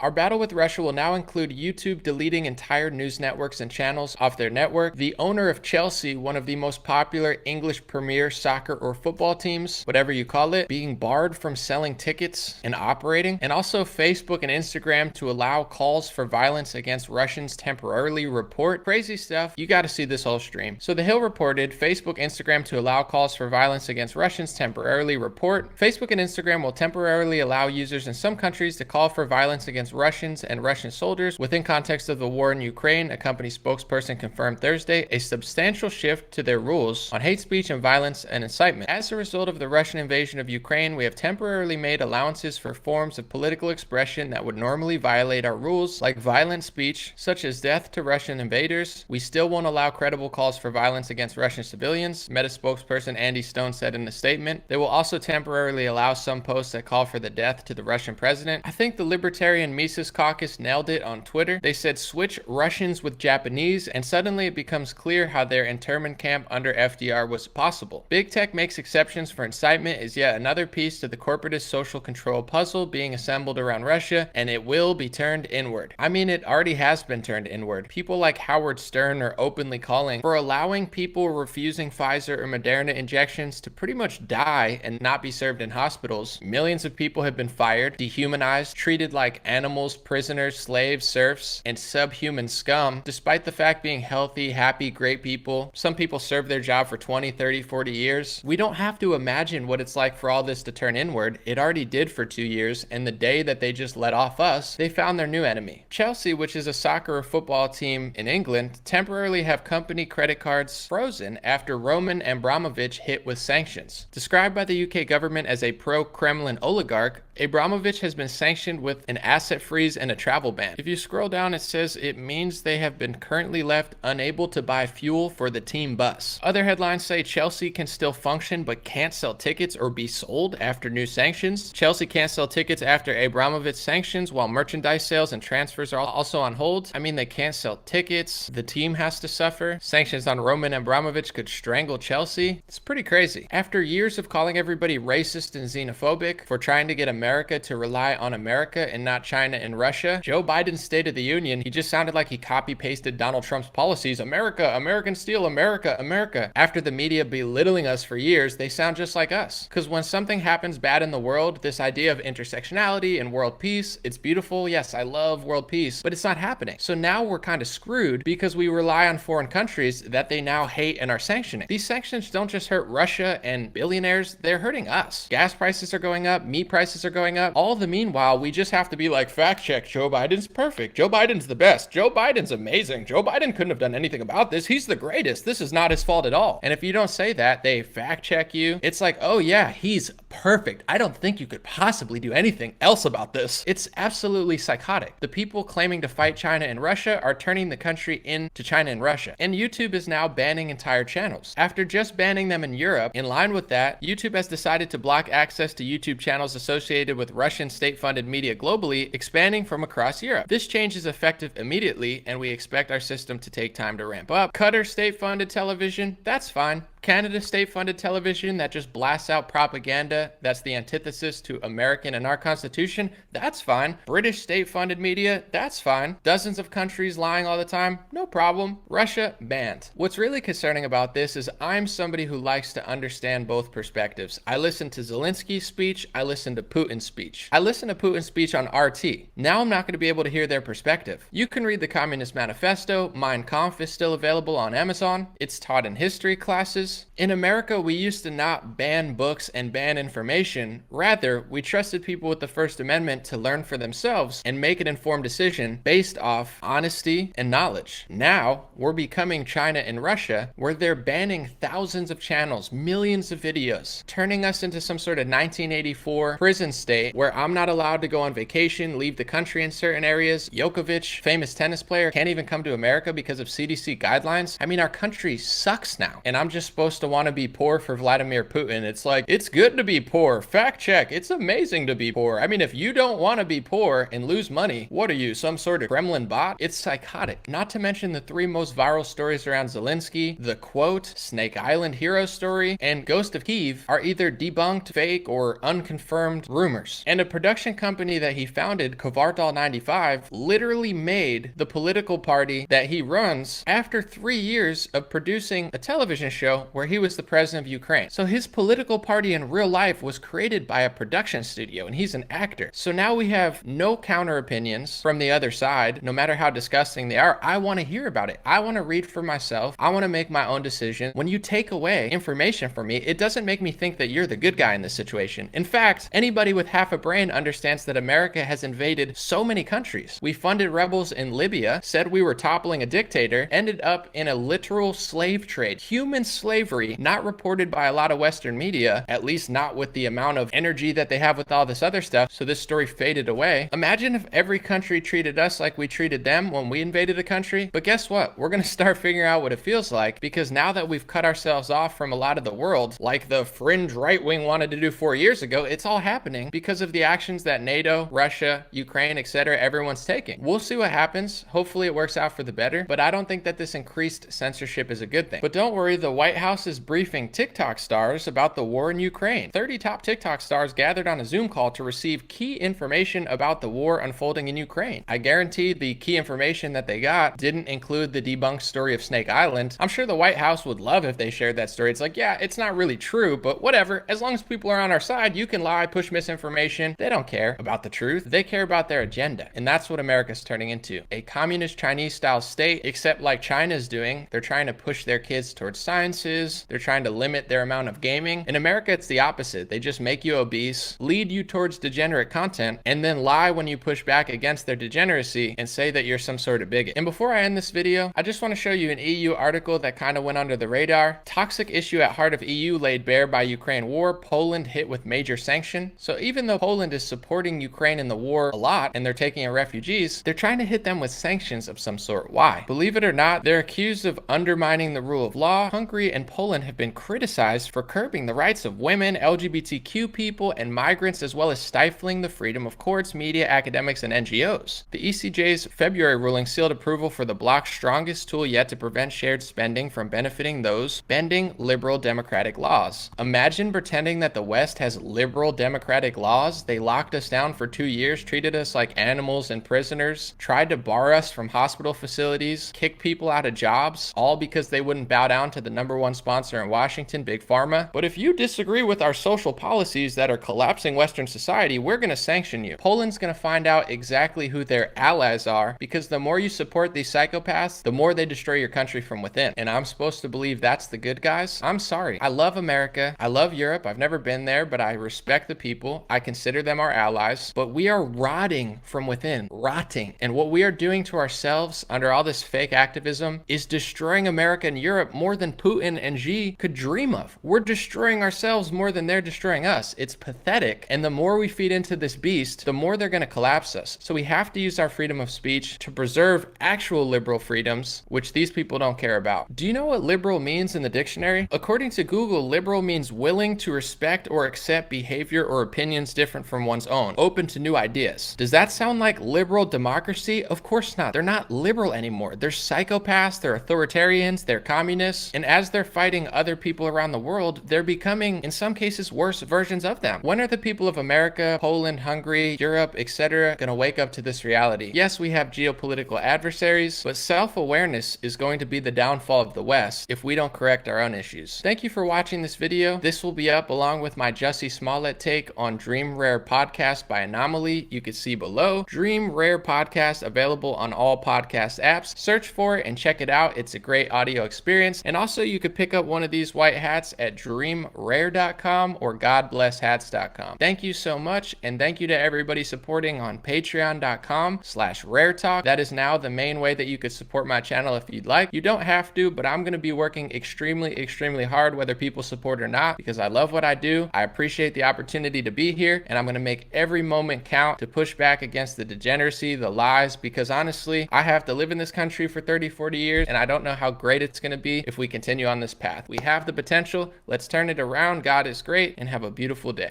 Our battle with Russia will now include YouTube deleting entire news networks and channels off their network, the owner of Chelsea, one of the most popular English Premier soccer or football teams, whatever you call it, being barred from selling tickets and operating, and also Facebook and Instagram to allow calls for violence against Russians temporarily report. Crazy stuff. You got to see this whole stream. So The Hill reported Facebook, Instagram to allow calls for violence against Russians temporarily report. Facebook and Instagram will temporarily allow users in some countries to call for violence against Russians and Russian soldiers within context of the war in Ukraine, a company spokesperson confirmed Thursday, a substantial shift to their rules on hate speech and violence and incitement. As a result of the Russian invasion of Ukraine, we have temporarily made allowances for forms of political expression that would normally violate our rules, like violent speech, such as death to Russian invaders. We still won't allow credible calls for violence against Russian civilians, Meta spokesperson Andy Stone said in a statement. They will also temporarily allow some posts that call for the death to the Russian president. I think the Libertarian Mises Caucus nailed it on Twitter. They said switch Russians with Japanese, and suddenly it becomes clear how their internment camp under FDR was possible. Big Tech makes exceptions for incitement is yet another piece to the corporatist social control puzzle being assembled around Russia, and it will be turned inward. I mean, it already has been turned inward. People like Howard Stern are openly calling for allowing people refusing Pfizer or Moderna injections to pretty much die and not be served in hospitals. Millions of people have been fired, dehumanized, treated like animals, prisoners, slaves, serfs, and subhuman scum, despite the fact being healthy, happy, great people. Some people serve their job for 20, 30, 40 years. We don't have to imagine what it's like for all this to turn inward. It already did for 2 years, and the day that they just let off us, they found their new enemy. Chelsea, which is a soccer or football team in England, temporarily have company credit cards frozen after Roman Abramovich hit with sanctions. Described by the UK government as a pro-Kremlin oligarch, Abramovich has been sanctioned with an asset freeze and a travel ban. If you scroll down, it says it means they have been currently left unable to buy fuel for the team bus. Other headlines say Chelsea can still function but can't sell tickets or be sold after new sanctions. Chelsea can't sell tickets after Abramovich sanctions, while merchandise sales and transfers are also on hold. I mean, they can't sell tickets. The team has to suffer. Sanctions on Roman Abramovich could strangle Chelsea. It's pretty crazy. After years of calling everybody racist and xenophobic for trying to get America to rely on America and not China and Russia, Joe Biden's State of the Union, he just sounded like he copy-pasted Donald Trump's policies. America, American steel, America, America. After the media belittling us for years, they sound just like us. Because when something happens bad in the world, this idea of intersectionality and world peace, it's beautiful. Yes, I love world peace, but it's not happening. So now we're kind of screwed because we rely on foreign countries that they now hate and are sanctioning. These sanctions don't just hurt Russia and billionaires, they're hurting us. Gas prices are going up, meat prices are going up. All the meanwhile, we just have to be like, fact check, Joe Biden's perfect. Joe Biden's the best. Joe Biden's amazing. Joe Biden couldn't have done anything about this. He's the greatest. This is not his fault at all. And if you don't say that, they fact check you. It's like, oh yeah, he's perfect. I don't think you could possibly do anything else about this. It's absolutely psychotic. The people claiming to fight China and Russia are turning the country into China and Russia. And YouTube is now banning entire channels. After just banning them in Europe, in line with that, YouTube has decided to block access to YouTube channels associated with Russian state-funded media globally, expanding from across Europe. This change is effective immediately, and we expect our system to take time to ramp up. Qatar state-funded television, that's fine. Canada state-funded television that just blasts out propaganda that's the antithesis to American and our Constitution, that's fine. British state-funded media, that's fine. Dozens of countries lying all the time, no problem. Russia, banned. What's really concerning about this is I'm somebody who likes to understand both perspectives. I listen to Zelensky's speech, I listen to Putin's speech. I listen to Putin's speech on RT. Now I'm not going to be able to hear their perspective. You can read the Communist Manifesto. Mein Kampf is still available on Amazon. It's taught in history classes. In America, we used to not ban books and ban information. Rather, we trusted people with the First Amendment to learn for themselves and make an informed decision based off honesty and knowledge. Now, we're becoming China and Russia, where they're banning thousands of channels, millions of videos, turning us into some sort of 1984 prison state where I'm not allowed to go on vacation, leave the country in certain areas. Djokovic, famous tennis player, can't even come to America because of CDC guidelines. I mean, our country sucks now, and I'm just supposed to want to be poor for Vladimir Putin. It's like, it's good to be poor. Fact check. It's amazing to be poor. I mean, if you don't want to be poor and lose money, what are you, some sort of Kremlin bot? It's psychotic. Not to mention the three most viral stories around Zelensky, the quote, Snake Island hero story, and Ghost of Kyiv are either debunked, fake, or unconfirmed rumors. And a production company that he founded, Kvartal 95, literally made the political party that he runs after 3 years of producing a television show where he was the president of Ukraine. So his political party in real life was created by a production studio, and he's an actor. So now we have no counter opinions from the other side, no matter how disgusting they are. I want to hear about it. I want to read for myself. I want to make my own decision. When you take away information from me, it doesn't make me think that you're the good guy in this situation. In fact, anybody with half a brain understands that America has invaded so many countries. We funded rebels in Libya, said we were toppling a dictator, ended up in a literal slave trade. Human slavery, not reported by a lot of Western media, at least not with the amount of energy that they have with all this other stuff, so this story faded away. Imagine if every country treated us like we treated them when we invaded a country. But guess what? We're gonna start figuring out what it feels like, because now that we've cut ourselves off from a lot of the world, like the fringe right wing wanted to do 4 years ago, it's all happening because of the actions that NATO, Russia, Ukraine, etc., everyone's taking. We'll see what happens. Hopefully it works out for the better, but I don't think that this increased censorship is a good thing. But don't worry, the White House is briefing TikTok stars about the war in Ukraine. 30 top TikTok stars gathered on a Zoom call to receive key information about the war unfolding in Ukraine. I guarantee the key information that they got didn't include the debunked story of Snake Island. I'm sure the White House would love if they shared that story. It's like, yeah, it's not really true, but whatever. As long as people are on our side, you can lie, push misinformation. They don't care about the truth. They care about their agenda. And that's what America's turning into. A communist Chinese style state, except like China's doing, they're trying to push their kids towards sciences. They're trying to limit their amount of gaming. In America, it's the opposite. They just make you obese, lead you towards degenerate content, and then lie when you push back against their degeneracy and say that you're some sort of bigot. And before I end this video, I just want to show you an EU article that kind of went under the radar. Toxic issue at heart of EU laid bare by Ukraine war. Poland hit with major sanction. So even though Poland is supporting Ukraine in the war a lot and they're taking in refugees, they're trying to hit them with sanctions of some sort. Why? Believe it or not, they're accused of undermining the rule of law. Hungary and Poland have been criticized for curbing the rights of women, LGBTQ people, and migrants, as well as stifling the freedom of courts, media, academics, and NGOs. The ECJ's February ruling sealed approval for the bloc's strongest tool yet to prevent shared spending from benefiting those bending liberal democratic laws. Imagine pretending that the West has liberal democratic laws. They locked us down for 2 years, treated us like animals and prisoners, tried to bar us from hospital facilities, kick people out of jobs, all because they wouldn't bow down to the #1 sponsor in Washington, Big Pharma. But if you disagree with our social policies that are collapsing Western society, we're going to sanction you. Poland's going to find out exactly who their allies are, because the more you support these psychopaths, the more they destroy your country from within. And I'm supposed to believe that's the good guys? I'm sorry. I love America. I love Europe. I've never been there, but I respect the people. I consider them our allies. But we are rotting from within. Rotting. And what we are doing to ourselves under all this fake activism is destroying America and Europe more than Putin and Xi could dream of. We're destroying ourselves more than they're destroying us. It's pathetic. And the more we feed into this beast, the more they're going to collapse us. So we have to use our freedom of speech to preserve actual liberal freedoms, which these people don't care about. Do you know what liberal means in the dictionary? According to Google, liberal means willing to respect or accept behavior or opinions different from one's own, open to new ideas. Does that sound like liberal democracy? Of course not. They're not liberal anymore. They're psychopaths, they're authoritarians, they're communists, and as they're fighting other people around the world, they're becoming, in some cases, worse versions of them. When are the people of America, Poland, Hungary, Europe, etc. going to wake up to this reality? Yes, we have geopolitical adversaries, but self-awareness is going to be the downfall of the West if we don't correct our own issues. Thank you for watching this video. This will be up along with my Jussie Smollett take on Dream Rare Podcast by Anomaly. You can see below. Dream Rare Podcast available on all podcast apps. Search for it and check it out. It's a great audio experience. And also you could pick up one of these white hats at dreamrare.com or godblesshats.com. Thank you so much, and thank you to everybody supporting on patreon.com/raretalk. That is now the main way that you could support my channel if you'd like. You don't have to, but I'm going to be working extremely hard whether people support or not, because I love what I do. I appreciate the opportunity to be here, and I'm going to make every moment count to push back against the degeneracy, the lies, because honestly, I have to live in this country for 30-40 years, and I don't know how great it's going to be if we continue on this this path. We have the potential. Let's turn it around. God is great, and have a beautiful day.